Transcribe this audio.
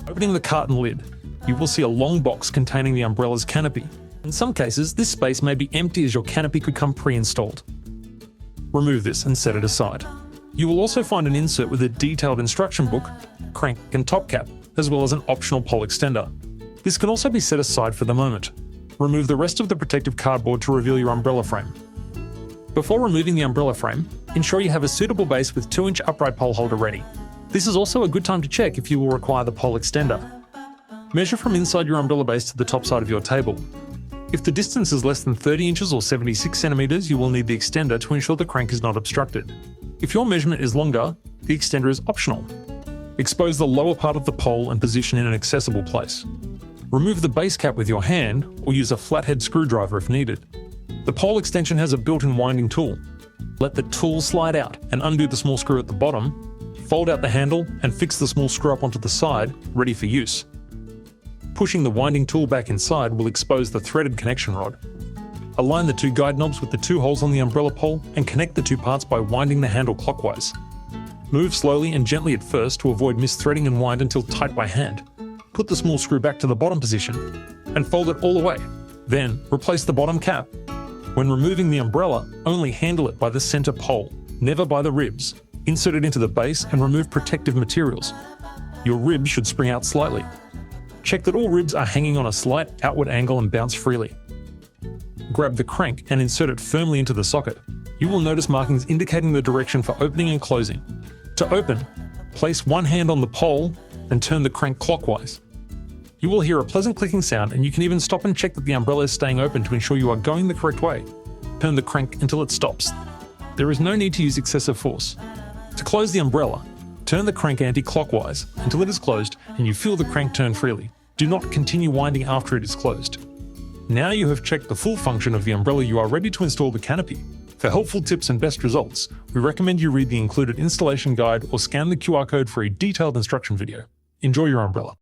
Opening the carton lid, you will see a long box containing the umbrella's canopy. In some cases, this space may be empty as your canopy could come pre-installed. Remove this and set it aside. You will also find an insert with a detailed instruction book, crank and top cap, as well as an optional pole extender. This can also be set aside for the moment. Remove the rest of the protective cardboard to reveal your umbrella frame. Before removing the umbrella frame, ensure you have a suitable base with 2-inch upright pole holder ready. This is also a good time to check if you will require the pole extender. Measure from inside your umbrella base to the top side of your table. If the distance is less than 30 inches or 76 centimeters, you will need the extender to ensure the crank is not obstructed. If your measurement is longer, the extender is optional. Expose the lower part of the pole and position in an accessible place. Remove the base cap with your hand or use a flathead screwdriver if needed. The pole extension has a built-in winding tool. Let the tool slide out and undo the small screw at the bottom. Fold out the handle and fix the small screw up onto the side, ready for use. Pushing the winding tool back inside will expose the threaded connection rod. Align the 2 guide knobs with the 2 holes on the umbrella pole and connect the 2 parts by winding the handle clockwise. Move slowly and gently at first to avoid misthreading and wind until tight by hand. Put the small screw back to the bottom position and fold it all the way. Then replace the bottom cap. When removing the umbrella, only handle it by the center pole, never by the ribs. Insert it into the base and remove protective materials. Your ribs should spring out slightly. Check that all ribs are hanging on a slight outward angle and bounce freely. Grab the crank and insert it firmly into the socket. You will notice markings indicating the direction for opening and closing. To open, place one hand on the pole and turn the crank clockwise. You will hear a pleasant clicking sound, and you can even stop and check that the umbrella is staying open to ensure you are going the correct way. Turn the crank until it stops. There is no need to use excessive force. To close the umbrella, turn the crank anti-clockwise until it is closed and you feel the crank turn freely. Do not continue winding after it is closed. Now you have checked the full function of the umbrella, you are ready to install the canopy. For helpful tips and best results, we recommend you read the included installation guide or scan the QR code for a detailed instruction video. Enjoy your umbrella.